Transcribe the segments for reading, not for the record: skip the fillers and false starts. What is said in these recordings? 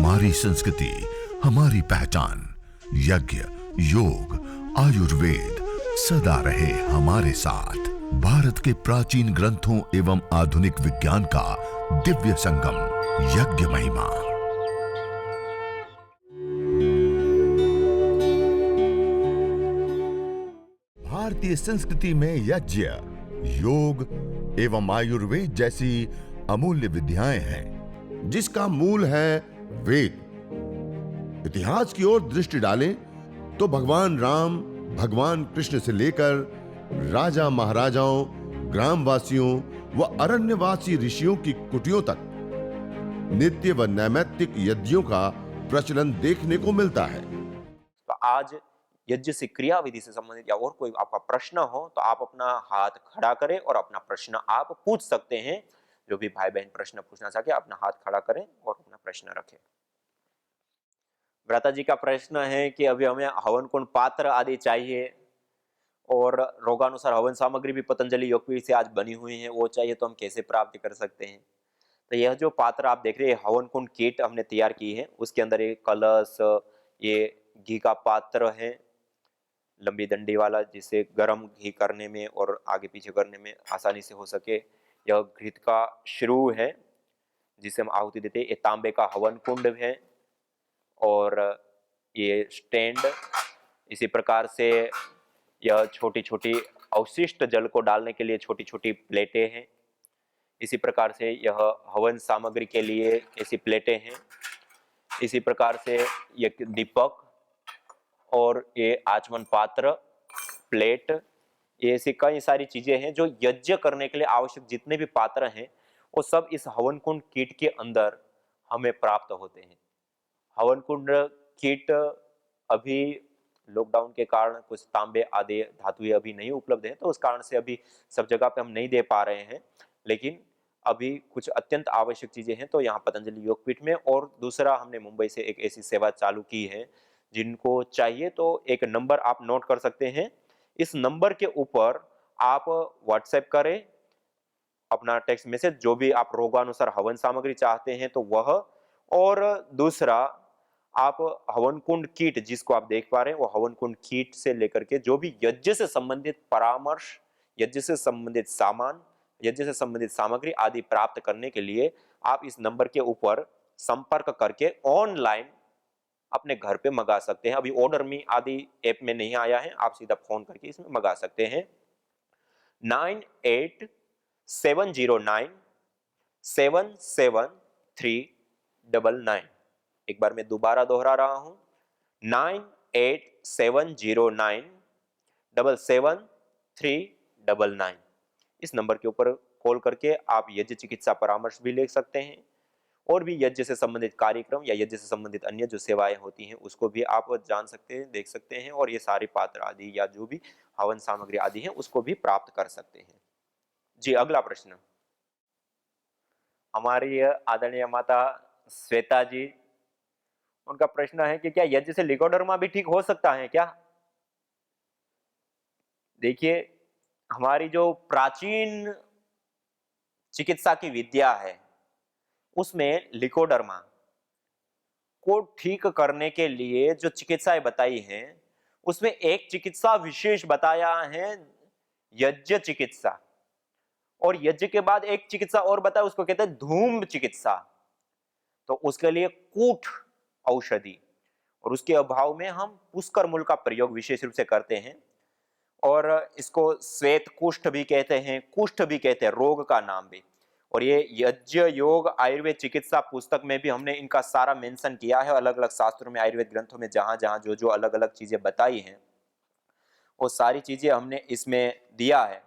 हमारी संस्कृति, हमारी पहचान। यज्ञ, योग, आयुर्वेद सदा रहे हमारे साथ। भारत के प्राचीन ग्रंथों एवं आधुनिक विज्ञान का दिव्य संगम, यज्ञ महिमा। भारतीय संस्कृति में यज्ञ, योग एवं आयुर्वेद जैसी अमूल्य विद्याएं हैं, जिसका मूल है वेद। इतिहास की ओर दृष्टि डालें तो भगवान राम, भगवान कृष्ण से लेकर राजा महाराजाओं, ग्रामवासियों व अरण्यवासी ऋषियों की कुटियों तक नित्य व नैमित्तिक यज्ञों का प्रचलन देखने को मिलता है। तो आज यज्ञ से क्रिया विधि से संबंधित या और कोई आपका प्रश्न हो तो आप अपना हाथ खड़ा करें और अपना प्रश्न आप पूछ सकते हैं। जो भी भाई बहन प्रश्न पूछना चाहे अपना हाथ खड़ा करें और अपना प्रश्न रखें। व्रता जी का प्रश्न है कि अभी हमें हवन कुंड पात्र आदि चाहिए और रोगानुसार हवन सामग्री भी पतंजलि योगपीठ से आज बनी हुई है, वो चाहिए तो हम कैसे प्राप्त कर सकते हैं। तो यह जो पात्र आप देख रहे हैं हवन कुंड किट हमने तैयार की है, उसके अंदर एक कलश, ये घी का पात्र है लंबी डंडी वाला, जिसे गर्म घी करने में और आगे पीछे करने में आसानी से हो सके। यह घृत का श्रू है जिसे हम आहुति देते हैं। ये तांबे का हवन कुंड है और ये स्टैंड। इसी प्रकार से यह छोटी छोटी अवशिष्ट जल को डालने के लिए छोटी छोटी प्लेटें हैं। इसी प्रकार से यह हवन सामग्री के लिए ऐसी प्लेटें हैं। इसी प्रकार से यह दीपक और ये आचमन पात्र, प्लेट, ये ऐसी कई सारी चीजें हैं जो यज्ञ करने के लिए आवश्यक जितने भी पात्र हैं वो सब इस हवन कुंड किट के अंदर हमें प्राप्त होते हैं। हवन कुंड किट अभी लॉकडाउन के कारण कुछ तांबे आदि धातुएं अभी नहीं उपलब्ध है, तो उस कारण से अभी सब जगह पे हम नहीं दे पा रहे हैं। लेकिन अभी कुछ अत्यंत आवश्यक चीजें हैं तो यहाँ पतंजलि योगपीठ में। और दूसरा, हमने मुंबई से एक ऐसी सेवा चालू की है, जिनको चाहिए तो एक नंबर आप नोट कर सकते हैं। इस नंबर के ऊपर आप व्हाट्सएप करें अपना टेक्स्ट मैसेज, जो भी आप रोगानुसार हवन सामग्री चाहते हैं तो वह। और दूसरा, आप हवन कुंड किट जिसको आप देख पा रहे हैं वो हवन कुंड किट से लेकर के जो भी यज्ञ से संबंधित परामर्श, यज्ञ से संबंधित सामान, यज्ञ से संबंधित सामग्री आदि प्राप्त करने के लिए आप इस नंबर के ऊपर संपर्क करके ऑनलाइन अपने घर पे मंगा सकते हैं। अभी ऑर्डर मी आदि ऐप में नहीं आया है, आप सीधा फोन करके इसमें मंगा सकते हैं। 9870977399। एक बार मैं दोबारा दोहरा रहा हूं, 9870977399। इस नंबर के ऊपर कॉल करके आप यज्ञ चिकित्सा परामर्श भी ले सकते हैं और भी यज्ञ से संबंधित कार्यक्रम या यज्ञ से संबंधित अन्य जो सेवाएं होती हैं उसको भी आप जान सकते हैं, देख सकते हैं और ये सारे पात्र आदि या जो भी हवन सामग्री आदि है उसको भी प्राप्त कर सकते हैं। जी, अगला प्रश्न हमारी आदरणीय माता श्वेता जी, उनका प्रश्न है कि क्या यज्ञ से लिकोडर्मा भी ठीक हो सकता है क्या? देखिए, हमारी जो प्राचीन चिकित्सा की विद्या है उसमें लिकोडर्मा को ठीक करने के लिए जो चिकित्साएं बताई हैं उसमें एक चिकित्सा विशेष बताया है, यज्ञ चिकित्सा। और यज्ञ के बाद एक चिकित्सा और बताया, उसको कहते हैं धूम चिकित्सा। तो उसके लिए कूट औषधि, और उसके अभाव में हम पुष्कर मूल का प्रयोग विशेष रूप से करते हैं। और इसको श्वेत कुष्ठ भी कहते हैं, कुष्ठ भी कहते हैं, रोग का नाम भी। और ये यज्ञ योग आयुर्वेद चिकित्सा पुस्तक में भी हमने इनका सारा मेंशन किया है, अलग अलग शास्त्रों में, आयुर्वेद ग्रंथों में जहां जहां जो जो अलग अलग चीजें बताई हैं वो सारी चीजें हमने इसमें दिया है।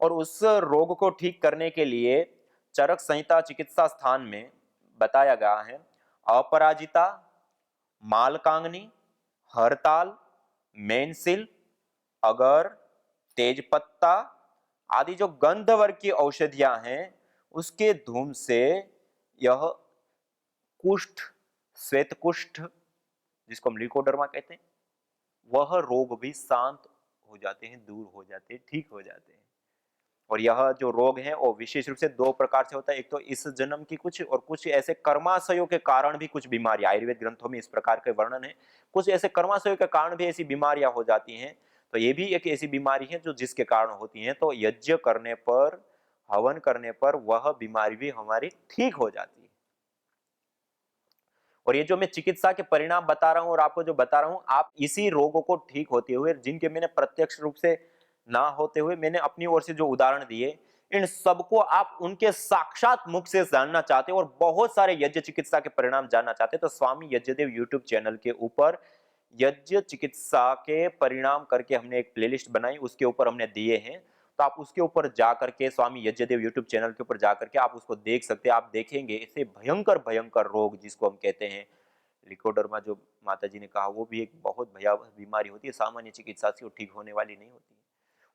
और उस रोग को ठीक करने के लिए चरक संहिता चिकित्सा स्थान में बताया गया है अपराजिता, मालकांगनी, हरताल, मेनसिल, अगर, तेजपत्ता आदि जो गंध वर्ग की औषधियां हैं उसके धूम से यह कुष्ठ, श्वेत कुष्ठ जिसको हम लिकोडर्मा कहते हैं, वह रोग भी शांत हो जाते हैं, दूर हो जाते हैं, ठीक हो जाते हैं। और यह जो रोग है वो विशेष रूप से दो प्रकार से होता है, एक तो इस जन्म की कुछ और कुछ ऐसे कर्माशयों के कारण भी कुछ बीमारियां, आयुर्वेद ग्रंथों में इस प्रकार के वर्णन है, कुछ ऐसे कर्माशयों के कारण भी ऐसी बीमारियां हो जाती हैं। तो ये भी एक ऐसी बीमारी है जो जिसके कारण होती है, तो यज्ञ करने पर, हवन करने पर वह बीमारी भी हमारी ठीक हो जाती है। और ये जो मैं चिकित्सा के परिणाम बता रहा हूं और आपको जो बता रहा हूं, आप इसी रोगों को ठीक होते हुए, जिनके मैंने प्रत्यक्ष रूप से ना होते हुए मैंने अपनी ओर से जो उदाहरण दिए, इन सबको आप उनके साक्षात मुख से जानना चाहते हो और बहुत सारे यज्ञ चिकित्सा के परिणाम जानना चाहते हैं, तो स्वामी यज्ञदेव यूट्यूब चैनल के ऊपर यज्ञ चिकित्सा के परिणाम करके हमने एक प्लेलिस्ट बनाई, उसके ऊपर हमने दिए हैं। तो आप उसके ऊपर जाकर के, स्वामी यज्ञदेव यूट्यूब चैनल के ऊपर जाकर के आप उसको देख सकते हैं। आप देखेंगे ऐसे भयंकर भयंकर रोग जिसको हम कहते हैं लिकोडर्मा, जो माता जी ने कहा, वो भी एक बहुत भयावह बीमारी होती है, सामान्य चिकित्सा से वो ठीक होने वाली नहीं होती है,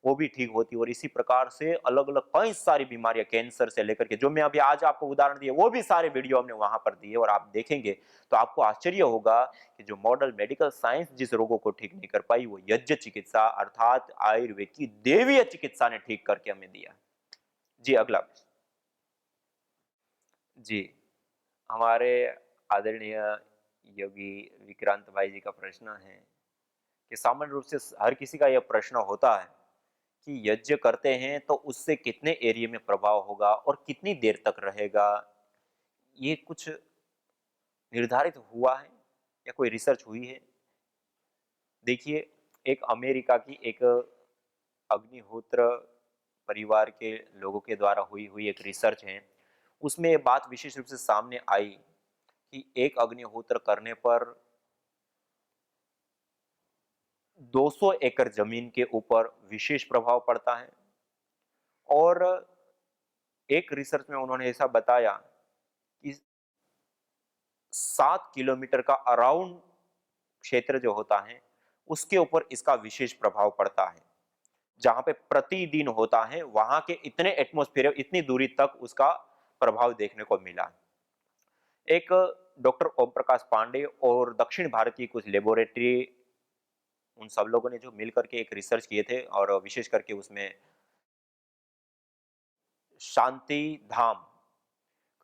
वो भी ठीक होती है। और इसी प्रकार से अलग अलग कई सारी बीमारियां, कैंसर से लेकर के, जो मैं अभी आज आपको उदाहरण दिए, वो भी सारे वीडियो हमने वहां पर दिए, और आप देखेंगे तो आपको आश्चर्य होगा कि जो मॉडर्न मेडिकल साइंस जिस रोगों को ठीक नहीं कर पाई, वो यज्ञ चिकित्सा अर्थात आयुर्वेद की देवीय चिकित्सा ने ठीक करके हमें दिया। जी अगला। जी, हमारे आदरणीय योगी विक्रांत भाई जी का प्रश्न है कि सामान्य रूप से हर किसी का यह प्रश्न होता है कि यज्ञ करते हैं तो उससे कितने एरिया में प्रभाव होगा और कितनी देर तक रहेगा। ये कुछ निर्धारित हुआ है या कोई रिसर्च हुई है? देखिए, एक अमेरिका की एक अग्निहोत्र परिवार के लोगों के द्वारा हुई हुई एक रिसर्च है, उसमें ये बात विशेष रूप से सामने आई कि एक अग्निहोत्र करने पर 200 एकड़ जमीन के ऊपर विशेष प्रभाव पड़ता है। और एक रिसर्च में उन्होंने ऐसा बताया कि 7 किलोमीटर का अराउंड क्षेत्र जो होता है, उसके ऊपर इसका विशेष प्रभाव पड़ता है। जहां पे प्रतिदिन होता है, वहां के इतने एटमॉस्फेयर, इतनी दूरी तक उसका प्रभाव देखने को मिला। एक डॉक्टर ओम प्रकाश पांडे और दक्षिण भारत की कुछ लेबोरेटरी, उन सब लोगों ने जो मिलकर के एक रिसर्च किए थे, और विशेष करके उसमें शांति धाम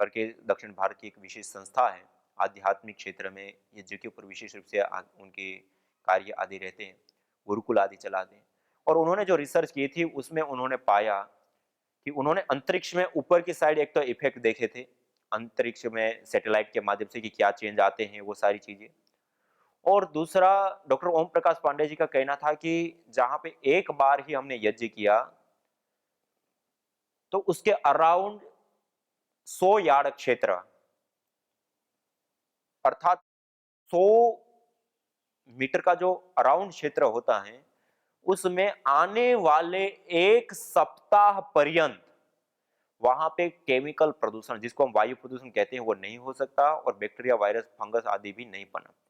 करके दक्षिण भारत की एक विशेष संस्था है, आध्यात्मिक क्षेत्र में यज्ञ के ऊपर विशेष रूप से उनके कार्य आदि रहते हैं, गुरुकुल आदि चलाते हैं। और उन्होंने जो रिसर्च की थी उसमें उन्होंने पाया कि उन्होंने अंतरिक्ष में ऊपर की साइड एक तो इफेक्ट देखे थे, अंतरिक्ष में सैटेलाइट के माध्यम से कि क्या चेंज आते हैं, वो सारी चीजें। और दूसरा, डॉक्टर ओम प्रकाश पांडे जी का कहना था कि जहां पे एक बार ही हमने यज्ञ किया, तो उसके अराउंड 100 यार्ड क्षेत्र, अर्थात 100 मीटर का जो अराउंड क्षेत्र होता है, उसमें आने वाले एक सप्ताह पर्यंत वहां पे केमिकल प्रदूषण, जिसको हम वायु प्रदूषण कहते हैं, वो नहीं हो सकता, और बैक्टीरिया, वायरस, फंगस आदि भी नहीं पनपते।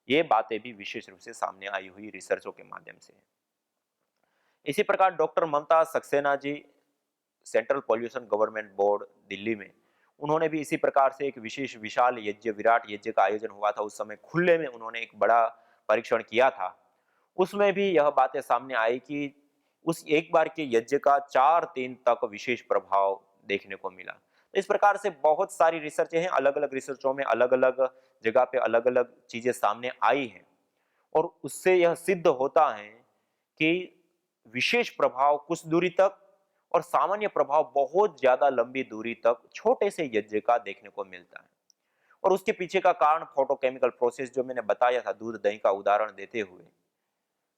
ये बातें भी विशेष रूप से सामने आई हुई रिसर्चों के माध्यम से। इसी प्रकार doctor Mamta Saxena ji, central pollution government board Delhi में, उन्होंने भी इसी प्रकार से एक विशेष विशाल यज्ञ, विराट यज्ञ का आयोजन हुआ था, उस समय खुले में उन्होंने एक बड़ा परीक्षण किया था। उसमें भी यह बातें सामने आई कि उस एक बार के यज्ञ का 4 दिन तक विशेष प्रभाव देखने को मिला। तो इस प्रकार से बहुत सारी रिसर्चें हैं, अलग अलग रिसर्चों में अलग अलग जगह पे अलग अलग चीजें सामने आई हैं, और उससे यह सिद्ध होता है कि विशेष प्रभाव कुछ दूरी तक और सामान्य प्रभाव बहुत ज्यादा लंबी दूरी तक छोटे से यज्ञ का देखने को मिलता है। और उसके पीछे का कारण फोटोकेमिकल प्रोसेस, जो मैंने बताया था दूध दही का उदाहरण देते हुए,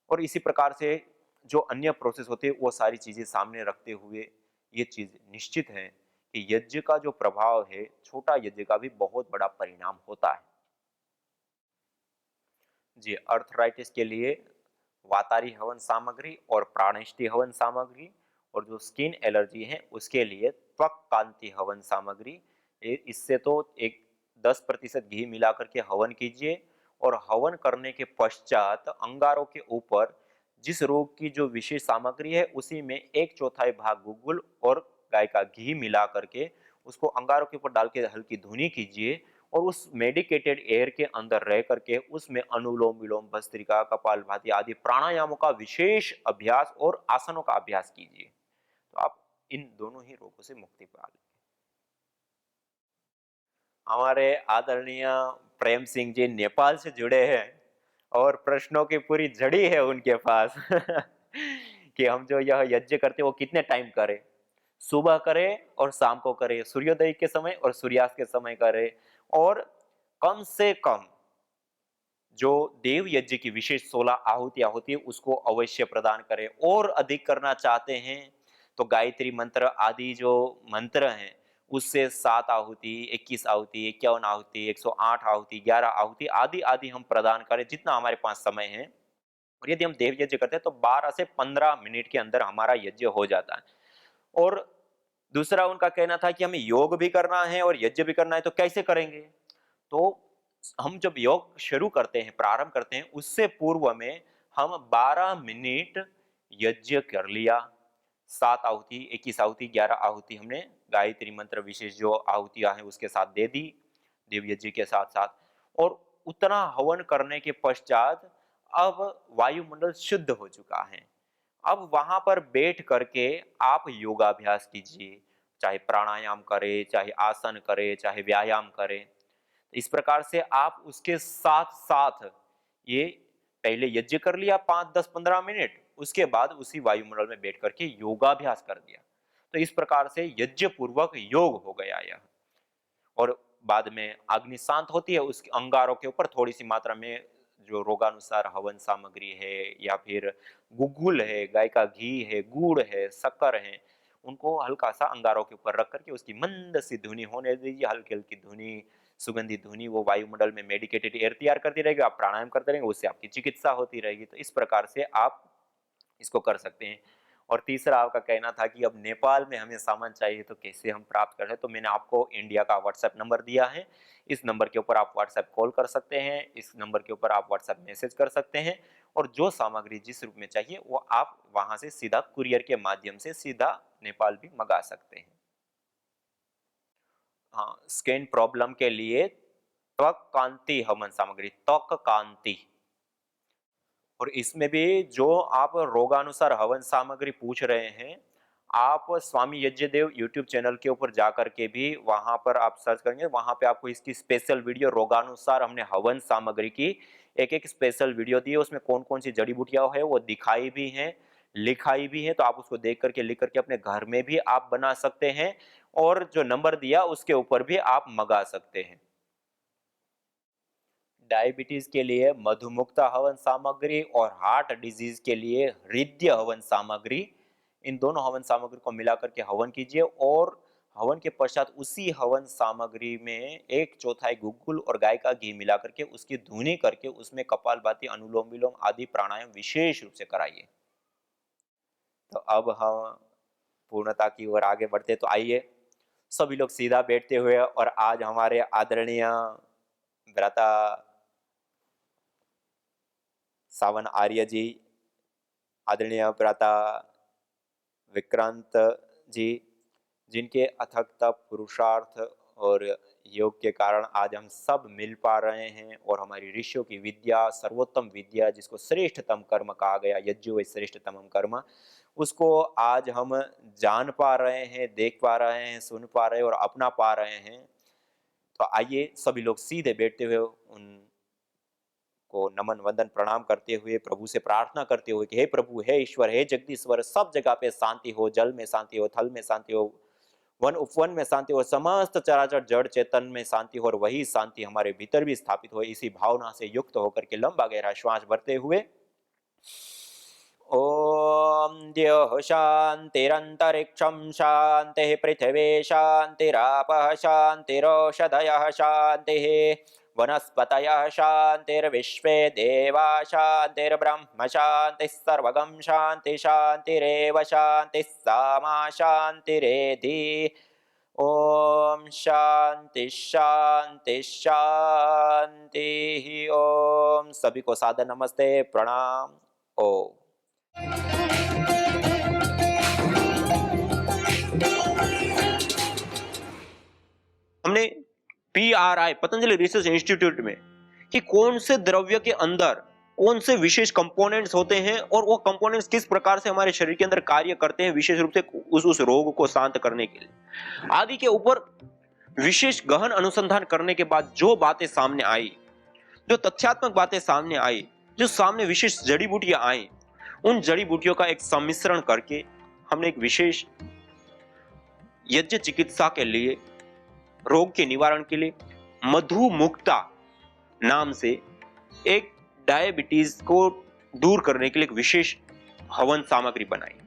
और इसी प्रकार से जो अन्य प्रोसेस होते हैं, वो सारी चीजें सामने रखते हुए ये चीज निश्चित है कि यज्ञ का जो प्रभाव है, छोटा यज्ञ का भी बहुत बड़ा परिणाम होता है। जी, अर्थराइटिस के लिए वातारी हवन सामग्री और प्राणेष्टि हवन सामग्री, और जो स्किन एलर्जी है उसके लिए त्वक कांति हवन सामग्री। इससे तो एक 10% घी मिलाकर के हवन कीजिए, और हवन करने के पश्चात अंगारों के ऊपर जिस रोग की जो विशेष सामग्री है, उसी में 1/4 भाग गुग्गुल और गाय का घी मिला करके उसको अंगारों के ऊपर डाल के हल्की धुनी कीजिए, और उस मेडिकेटेड एयर के अंदर रह करके उसमें अनुलोम विलोम, भस्त्रिका, कपालभाति आदि प्राणायामों का विशेष अभ्यास और आसनों का अभ्यास कीजिए। तो आप इन दोनों ही रोगों से मुक्ति पा लेंगे। हमारे आदरणीय प्रेम सिंह जी नेपाल से जुड़े हैं और प्रश्नों की पूरी झड़ी है उनके पास कि हम जो यह यज्ञ करते हैं वो कितने टाइम करें, सुबह करें और शाम को करें, सूर्योदय के समय और सूर्यास्त के समय करें, और कम से कम जो देव यज्ञ की विशेष 16 आहुतियां होती है उसको अवश्य प्रदान करें। और अधिक करना चाहते हैं तो गायत्री मंत्र आदि जो मंत्र हैं उससे 7 आहुति, 21 आहुति, 51 आहुति, 108 आहुति, 11 आहुति आदि आदि हम प्रदान करें जितना हमारे पास समय है। और यदि हम देव यज्ञ करते हैं तो 12 से 15 मिनट के अंदर हमारा यज्ञ हो जाता है। और दूसरा उनका कहना था कि हमें योग भी करना है और यज्ञ भी करना है, तो कैसे करेंगे? तो हम जब योग शुरू करते हैं, प्रारंभ करते हैं, उससे पूर्व में हम 12 मिनट यज्ञ कर लिया, 7 आहुति, 21 आहुति, 11 आहुति हमने गायत्री मंत्र विशेष जो आहुतियां हैं उसके साथ दे दी, देव यज्ञ के साथ साथ। और उतना हवन करने के पश्चात अब वायुमंडल शुद्ध हो चुका है। अब वहां पर बैठ करके आप योगाभ्यास कीजिए, चाहे प्राणायाम करें, चाहे आसन करें, चाहे व्यायाम करें। इस प्रकार से आप उसके साथ साथ ये पहले यज्ञ कर लिया 5, 10, 15 मिनट, उसके बाद उसी वायुमंडल में बैठ करके योगाभ्यास कर दिया। तो इस प्रकार से यज्ञ पूर्वक योग हो गया यह। और बाद में अग्नि शांत होती है, उसके अंगारों के ऊपर थोड़ी सी मात्रा में जो रोगानुसार हवन सामग्री है या फिर गुगुल है, गाय का घी है, गुड़ है, शक्कर है, उनको हल्का सा अंगारों के ऊपर रख करके उसकी मंद सी धुनी होने दीजिए। हल्की हल्की धुनी, सुगंधित धुनी वो वायुमंडल में मेडिकेटेड एयर तैयार करती रहेगी, आप प्राणायाम करते रहेंगे, उससे आपकी चिकित्सा होती रहेगी। तो इस प्रकार से आप इसको कर सकते हैं। और तीसरा आपका कहना था कि अब नेपाल में हमें सामान चाहिए तो कैसे हम प्राप्त कर सकते हैं? तो मैंने आपको इंडिया का व्हाट्सएप नंबर दिया है, इस नंबर के ऊपर आप व्हाट्सएप कॉल कर सकते हैं, इस नंबर के ऊपर आप व्हाट्सएप मैसेज कर सकते हैं, और जो सामग्री जिस रूप में चाहिए वो आप वहां से सीधा कुरियर के माध्यम से सीधा नेपाल भी मंगा सकते हैं। हाँ, स्किन प्रॉब्लम के लिए त्वक कांति हवन सामग्री, त्वक कांति। और इसमें भी जो आप रोगानुसार हवन सामग्री पूछ रहे हैं, आप स्वामी यज्ञदेव यूट्यूब चैनल के ऊपर जाकर के भी वहां पर आप सर्च करेंगे, वहां पे आपको इसकी स्पेशल वीडियो रोगानुसार हमने हवन सामग्री की एक एक स्पेशल वीडियो दी है। उसमें कौन कौन सी जड़ी बूटियां है वो दिखाई भी है, लिखाई भी है, तो आप उसको देख करके लिख करके अपने घर में भी आप बना सकते हैं, और जो नंबर दिया उसके ऊपर भी आप मंगा सकते हैं। डायबिटीज के लिए मधुमुक्ता हवन सामग्री और हार्ट डिजीज के लिए हृदय हवन सामग्री, इन दोनों हवन सामग्री को मिलाकर के हवन कीजिए। और हवन के पश्चात उसी हवन सामग्री में 1/4 गुग्गुल और गाय का घी मिलाकर के उसकी धुनी करके उसमें कपालभाति, अनुलोम विलोम आदि प्राणायाम विशेष रूप से कराइए। तो अब हम पूर्णता की ओर आगे बढ़ते, तो आइए सभी लोग सीधा बैठते हुए, और आज हमारे आदरणीय व्रता सावन आर्य जी, आदरणीय व्रता विक्रांत जी, जिनके अथक तप, पुरुषार्थ और योग के कारण आज हम सब मिल पा रहे हैं, और हमारी ऋषियों की विद्या, सर्वोत्तम विद्या जिसको श्रेष्ठतम कर्म कहा गया, यज्ञ व श्रेष्ठतम कर्म, उसको आज हम जान पा रहे हैं, देख पा रहे हैं, सुन पा रहे हैं और अपना पा रहे हैं। तो आइए सभी लोग सीधे बैठते हुए उन को नमन वंदन प्रणाम करते हुए प्रभु से प्रार्थना करते हुए कि हे प्रभु, हे ईश्वर, हे जगदीश्वर, सब जगह पे शांति हो, जल में शांति हो, थल में शांति हो, वन उपवन में शांति हो, समस्त चराचर जड़ चेतन में शांति हो, और वही शांति हमारे भीतर भी स्थापित हो। इसी भावना से युक्त होकर के लंबा गहरा श्वास भरते हुए ओम द्यौः शान्तिरन्तरिक्षं शान्तिः, पृथिवी शान्तिरापः शान्तिरोषधयः शान्तिः, वनस्पतयः शान्तिर्विश्वे देवा शान्तिर्ब्रह्म शान्तिः, सर्वगं शान्ति शान्तिरेव शान्तिः, सामा शान्तिरेधि। ओम शांति शांति शांति। ओम सभी को सादर नमस्ते, प्रणाम। ओम। हमने PRI पतंजलि रिसर्च इंस्टीट्यूट में कि कौन से द्रव्य के अंदर कौन से विशेष कंपोनेंट्स होते हैं और वो कंपोनेंट्स किस प्रकार से हमारे शरीर के अंदर कार्य करते हैं विशेष रूप से उस रोग को शांत करने के लिए आदि के ऊपर विशेष गहन अनुसंधान करने के बाद जो बातें सामने आई, जो तथ्यात्मक बातें सामने आई, जो सामने विशेष जड़ी बूटियां आई, उन जड़ी बूटियों का एक सम्मिश्रण करके हमने एक विशेष यज्ञ चिकित्सा के लिए, रोग के निवारण के लिए मधुमुक्ता नाम से एक डायबिटीज को दूर करने के लिए एक विशेष हवन सामग्री बनाई।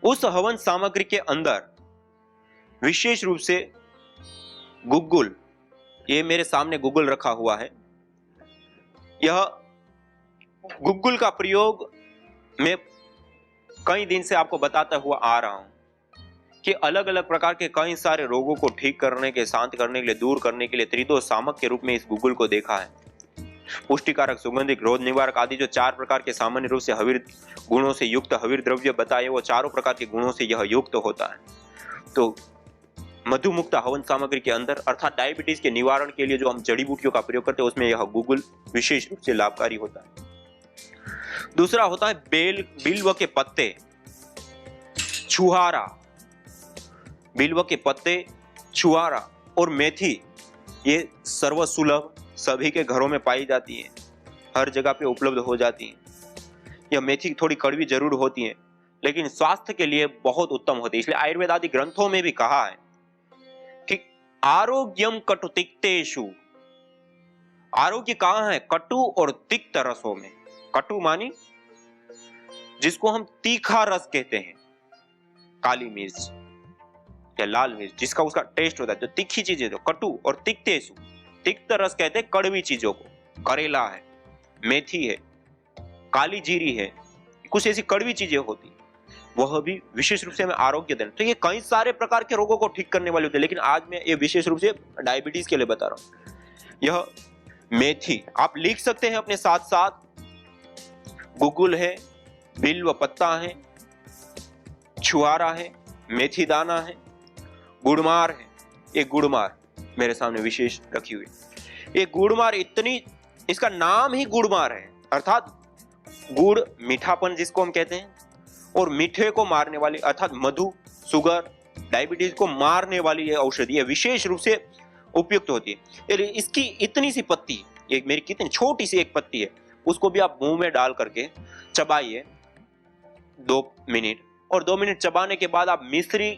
उस हवन सामग्री के अंदर विशेष रूप से गुग्गुल, ये मेरे सामने गुग्गुल रखा हुआ है, यह गुग्गुल का प्रयोग मैं कई दिन से आपको बताता हुआ आ रहा हूं कि अलग अलग प्रकार के कई सारे रोगों को ठीक करने के, शांत करने के लिए, दूर करने के लिए त्रिदोष सामक के रूप में इस गुग्गुल को देखा है। पुष्टिकारक, सुगंधित, रोग निवारक आदि जो 4 प्रकार के सामान्य रूप से हवीर गुणों से युक्त हवीर द्रव्य बताए, वो चारों प्रकार के गुणों से यह युक्त होता है। तो मधुमुक्ता हवन सामग्री के अंदर अर्थात डायबिटीज के निवारण के लिए जो हम जड़ी बूटियों का प्रयोग करते हैं उसमें यह गुग्गुल विशेष रूप से लाभकारी होता है। दूसरा होता है बिल्व के पत्ते, छुहारा, बिल्व के पत्ते, छुहारा और मेथी, ये सर्वसुलभ सभी के घरों में पाई जाती है, हर जगह पे उपलब्ध हो जाती है। यह मेथी थोड़ी कड़वी जरूर होती है लेकिन स्वास्थ्य के लिए बहुत उत्तम होती है। इसलिए आयुर्वेद आदि ग्रंथों में भी कहा है कि आरोग्यम कटु तिक्तेषु, आरोग्य कहां है? कटु और तिक्त रसों में। कटु मानी जिसको हम तीखा रस कहते हैं, काली मिर्च या लाल मिर्च, जिसका उसका टेस्ट होता है, जो तीखी चीजें, जो कटु, और तिक्तेषु, तिक्त रस कहते हैं कड़वी चीजों को। करेला है, मेथी है, काली जीरी है, कुछ ऐसी कड़वी चीजें होती, वह भी विशेष रूप से हमें आरोग्य देना। तो ये कई सारे प्रकार के रोगों को ठीक करने वाले होते हैं, लेकिन आज मैं ये विशेष रूप से डायबिटीज के लिए बता रहा हूं। यह मेथी आप लिख सकते हैं अपने साथ साथ, गुग्गुल है, बिल्व पत्ता है, छुहारा है, मेथी दाना है, गुड़मार है। ये गुड़मार मेरे सामने विशेष रखी हुई, ये गुड़मार इतनी, इसका नाम ही गुड़मार है, अर्थात गुड़ मीठापन जिसको हम कहते हैं, और मीठे को मारने वाली अर्थात मधु, शुगर, डायबिटीज को मारने वाली यह औषधि विशेष रूप से उपयुक्त होती है। इसकी इतनी सी पत्ती, एक मेरी कितनी छोटी सी एक पत्ती है, उसको भी आप मुंह में डाल करके चबाइए 2 मिनट, और 2 मिनट चबाने के बाद आप मिश्री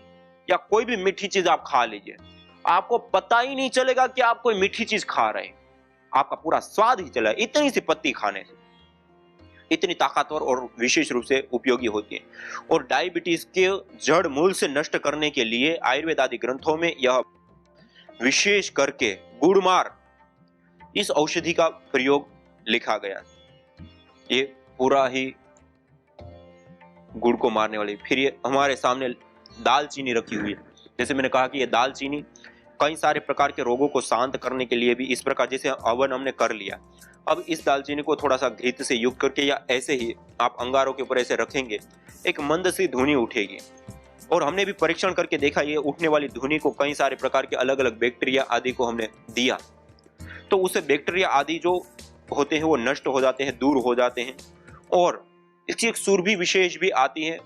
या कोई भी मीठी चीज आप खा लीजिए, आपको पता ही नहीं चलेगा कि आप कोई मीठी चीज खा रहे हैं, आपका पूरा स्वाद ही चला। इतनी सी पत्ती खाने से इतनी ताकतवर और विशेष रूप से उपयोगी होती है। और डायबिटीज के जड़ मूल से नष्ट करने के लिए आयुर्वेद आदि ग्रंथों में यह विशेष करके गुड़मार, इस औषधि का प्रयोग लिखा गया। ये पूरा ही गुड़ को मारने वाली। फिर ये हमारे सामने दालचीनी रखी हुई है। जैसे मैंने कहा कि ये दालचीनी कई सारे प्रकार के रोगों को शांत करने के लिए भी इस प्रकार, जैसे हवन हमने कर लिया, अब इस दालचीनी को थोड़ा सा घृत से युक्त करके या ऐसे ही आप अंगारों के ऊपर ऐसे रखेंगे, एक मंद सी धुनी उठेगी। और हमने भी परीक्षण करके देखा, ये उठने वाली धुनी को कई सारे प्रकार के अलग अलग बैक्टीरिया आदि को हमने दिया, तो उससे बैक्टीरिया आदि जो होते हैं वो नष्ट हो जाते हैं, दूर हो जाते हैं। और इसकी एक सुरभि विशेष भी आती है,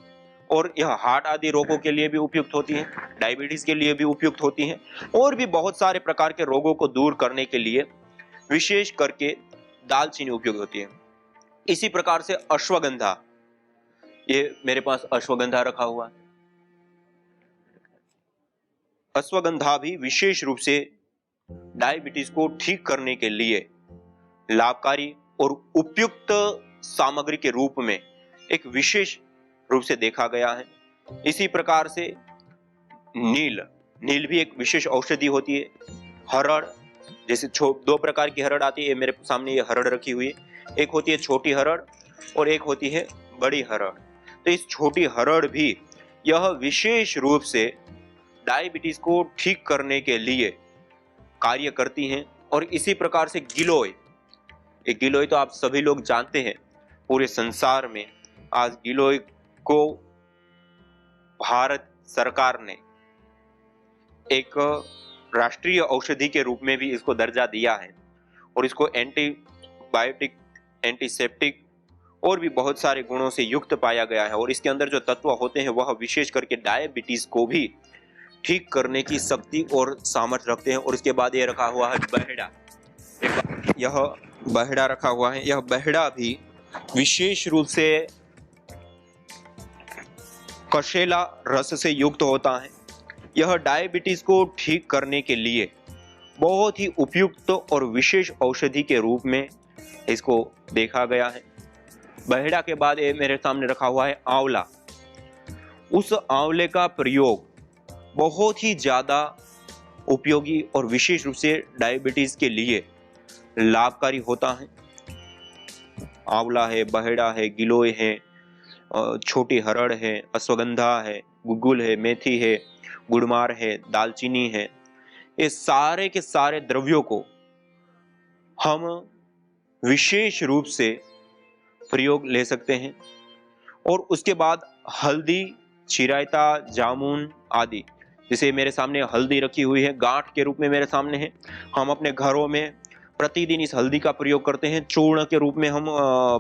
और यह हार्ट आदि रोगों के लिए भी उपयुक्त होती है, डायबिटीज के लिए भी उपयुक्त होती है, और भी बहुत सारे प्रकार के रोगों को दूर करने के लिए विशेष करके दालचीनी उपयोगी होती है। इसी प्रकार से अश्वगंधा, ये मेरे पास अश्वगंधा रखा हुआ है। अश्वगंधा भी विशेष रूप से डायबिटीज को ठीक करने के लिए लाभकारी और उपयुक्त सामग्री के रूप में एक विशेष रूप से देखा गया है। इसी प्रकार से नील भी एक विशेष औषधि होती है। हरड़, जैसे 2 प्रकार की हरड़ आती है, मेरे सामने ये हरड़ रखी हुई है, एक होती है छोटी हरड़ और एक होती है बड़ी हरड़। तो इस छोटी हरड़ भी यह विशेष रूप से डायबिटीज को ठीक करने के लिए कार्य करती हैं। और इसी प्रकार से गिलोय, एक गिलोय तो आप सभी लोग जानते हैं, पूरे संसार में आज गिलोय को भारत सरकार ने एक राष्ट्रीय औषधि के रूप में भी इसको दर्जा दिया है, और इसको एंटीबायोटिक एंटीसेप्टिक और भी बहुत सारे गुणों से युक्त पाया गया है। और इसके अंदर जो तत्व होते हैं वह विशेष करके डायबिटीज को भी ठीक करने की शक्ति और सामर्थ्य रखते हैं। और इसके बाद ये रखा हुआ है बहेड़ा। यह बहेड़ा रखा हुआ है। यह बहेड़ा भी विशेष रूप से कशेला रस से युक्त होता है। यह डायबिटीज को ठीक करने के लिए बहुत ही उपयुक्त और विशेष औषधि के रूप में इसको देखा गया है। बहेड़ा के बाद ये मेरे सामने रखा हुआ है आंवला। उस आंवले का प्रयोग बहुत ही ज्यादा उपयोगी और विशेष रूप से डायबिटीज के लिए लाभकारी होता है। आंवला है, बहेड़ा है, गिलोय है, छोटी हरड़ है, अश्वगंधा है, गुगुल है, मेथी है, गुड़मार है, दालचीनी है। ये सारे के सारे द्रव्यों को हम विशेष रूप से प्रयोग ले सकते हैं। और उसके बाद हल्दी, चिरायता, जामुन आदि, जैसे मेरे सामने हल्दी रखी हुई है, गांठ के रूप में मेरे सामने है। हम अपने घरों में प्रतिदिन इस हल्दी का प्रयोग करते हैं, चूर्ण के रूप में हम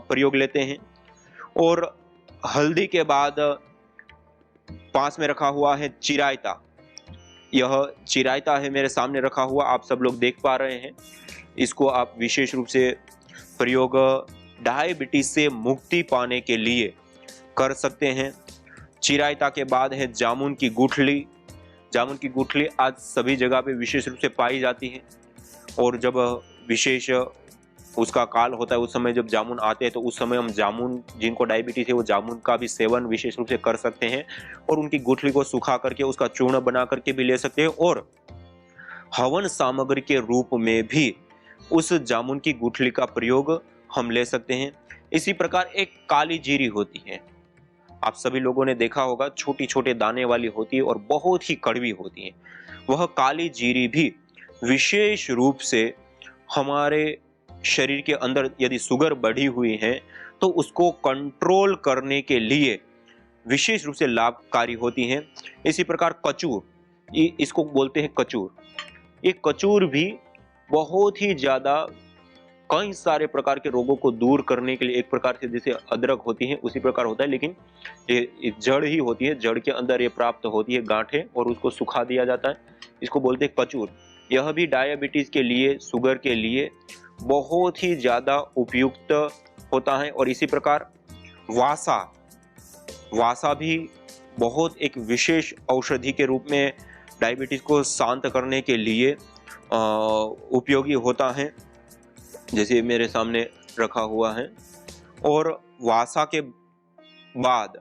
प्रयोग लेते हैं। और हल्दी के बाद पास में रखा हुआ है चिरायता। यह चिरायता है मेरे सामने रखा हुआ, आप सब लोग देख पा रहे हैं। इसको आप विशेष रूप से प्रयोग डायबिटीज से मुक्ति पाने के लिए कर सकते हैं। चिरायता के बाद है जामुन की गुठली। जामुन की गुठली आज सभी जगह पे विशेष रूप से पाई जाती है। और जब विशेष उसका काल होता है, उस समय जब जामुन आते हैं तो उस समय हम जामुन, जिनको डायबिटीज है वो जामुन का भी सेवन विशेष रूप से कर सकते हैं। और उनकी गुठली को सुखा करके उसका चूर्ण बना करके भी ले सकते हैं। और हवन सामग्री के रूप में भी उस जामुन की गुठली का प्रयोग हम ले सकते हैं। इसी प्रकार एक काली जीरी होती है, आप सभी लोगों ने देखा होगा, छोटी छोटे दाने वाली होती है और बहुत ही कड़वी होती है। वह काली जीरी भी विशेष रूप से हमारे शरीर के अंदर यदि शुगर बढ़ी हुई है तो उसको कंट्रोल करने के लिए विशेष रूप से लाभकारी होती हैं। इसी प्रकार कचूर, इसको बोलते हैं कचूर। ये कचूर भी बहुत ही ज्यादा कई सारे प्रकार के रोगों को दूर करने के लिए, एक प्रकार से जैसे अदरक होती है उसी प्रकार होता है, लेकिन ये जड़ ही होती है। जड़ के अंदर ये प्राप्त होती है गांठें और उसको सुखा दिया जाता है। इसको बोलते हैं कचूर। यह भी डायबिटीज के लिए, शुगर के लिए बहुत ही ज्यादा उपयुक्त होता है। और इसी प्रकार वासा, वासा भी बहुत एक विशेष औषधि के रूप में डायबिटीज को शांत करने के लिए उपयोगी होता है, जैसे मेरे सामने रखा हुआ है। और वासा के बाद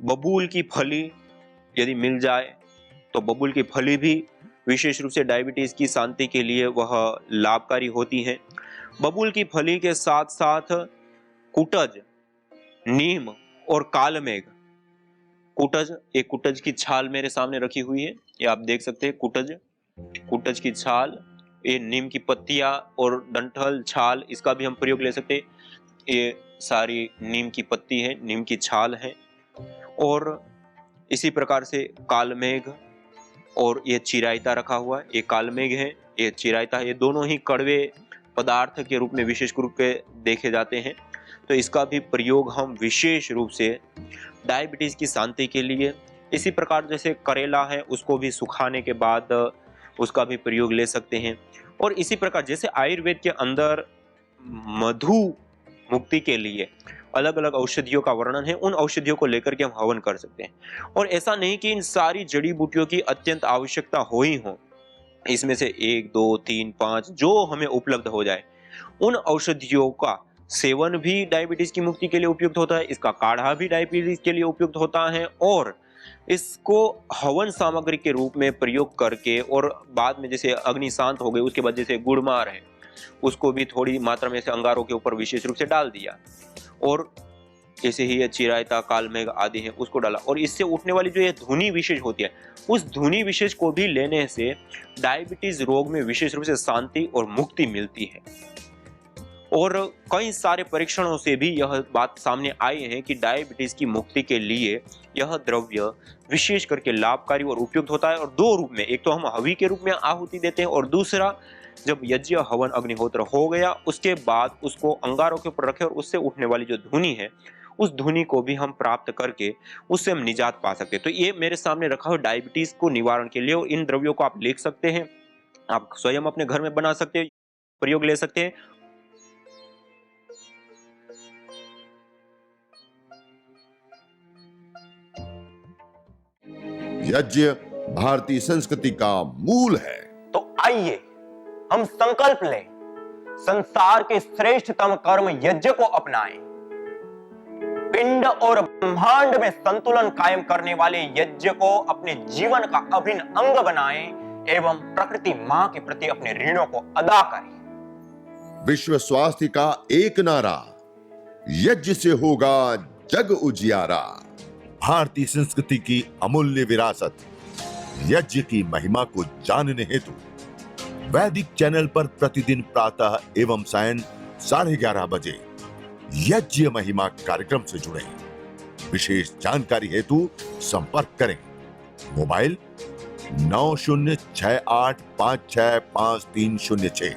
बबूल की फली यदि मिल जाए तो बबूल की फली भी विशेष रूप से डायबिटीज की शांति के लिए वह लाभकारी होती है। बबूल की फली के साथ साथ कुटज, नीम और कालमेघ। कुटज, एक कुटज की छाल मेरे सामने रखी हुई है, ये आप देख सकते हैं। कुटज की छाल, ये नीम की पत्तियां और डंठल, छाल, इसका भी हम प्रयोग ले सकते हैं। ये सारी नीम की पत्ती है, नीम की छाल है। और इसी प्रकार से कालमेघ और ये चिरायता रखा हुआ है। ये कालमेघ है, ये चिरायता है। ये दोनों ही कड़वे पदार्थ के रूप में विशेष रूप से देखे जाते हैं। तो इसका भी प्रयोग हम विशेष रूप से डायबिटीज की शांति के लिए, इसी प्रकार जैसे करेला है उसको भी सुखाने के बाद उसका भी प्रयोग ले सकते हैं। और इसी प्रकार जैसे आयुर्वेद के अंदर मधु मुक्ति के लिए अलग अलग औषधियों का वर्णन है, उन औषधियों को लेकर के हम हवन कर सकते हैं। और ऐसा नहीं कि इन सारी जड़ी बूटियों की अत्यंत आवश्यकता हो ही हो, इसमें से 1, 2, 3, 5 जो हमें उपलब्ध हो जाए, उन औषधियों का सेवन भी डायबिटीज की मुक्ति के लिए उपयुक्त होता है। इसका काढ़ा भी डायबिटीज के लिए उपयुक्त होता है। और इसको हवन सामग्री के रूप में प्रयोग करके, और बाद में जैसे अग्नि शांत हो गई उसके बाद जैसे गुड़मार है उसको भी थोड़ी मात्रा में से अंगारों के ऊपर विशेष रूप से डाल दिया, और जैसे ही ये चिरायता, कालमेघ आदि है उसको डाला। और इससे उठने वाली जो ये धुनी विशेष होती है, उस धुनी विशेष को भी लेने से डायबिटीज रोग में विशेष रूप से शांति और मुक्ति मिलती है। और कई सारे परीक्षणों से भी यह बात सामने आई है कि डायबिटीज की मुक्ति के लिए यह द्रव्य विशेष करके लाभकारी और उपयुक्त होता है। और 2 रूप में, एक तो हम हवि के रूप में आहुति देते हैं और दूसरा जब यज्ञ हवन अग्निहोत्र हो गया, उसके बाद उसको अंगारों के ऊपर रखे और उससे उठने वाली जो धुनी है, उस धुनी को भी हम प्राप्त करके उससे हम निजात पा सकते हैं। तो ये मेरे सामने रखा हुआ डायबिटीज को निवारण के लिए, और इन द्रव्यों को आप लिख सकते हैं, आप स्वयं अपने घर में बना सकते हैं, प्रयोग ले सकते हैं। यज्ञ भारतीय संस्कृति का मूल है। तो आइए हम संकल्प लें, संसार के श्रेष्ठतम कर्म यज्ञ को अपनाएं। पिंड और ब्रह्मांड में संतुलन कायम करने वाले यज्ञ को अपने जीवन का अभिन्न अंग बनाएं एवं प्रकृति मां के प्रति अपने ऋणों को अदा करें। विश्व स्वास्थ्य का एक नारा, यज्ञ से होगा जग उजियारा। भारतीय संस्कृति की अमूल्य विरासत यज्ञ की महिमा को जानने हेतु वैदिक चैनल पर प्रतिदिन प्रातः एवं सायं 11:30 बजे यज्ञ महिमा कार्यक्रम से जुड़े। विशेष जानकारी हेतु संपर्क करें। मोबाइल 9068565306।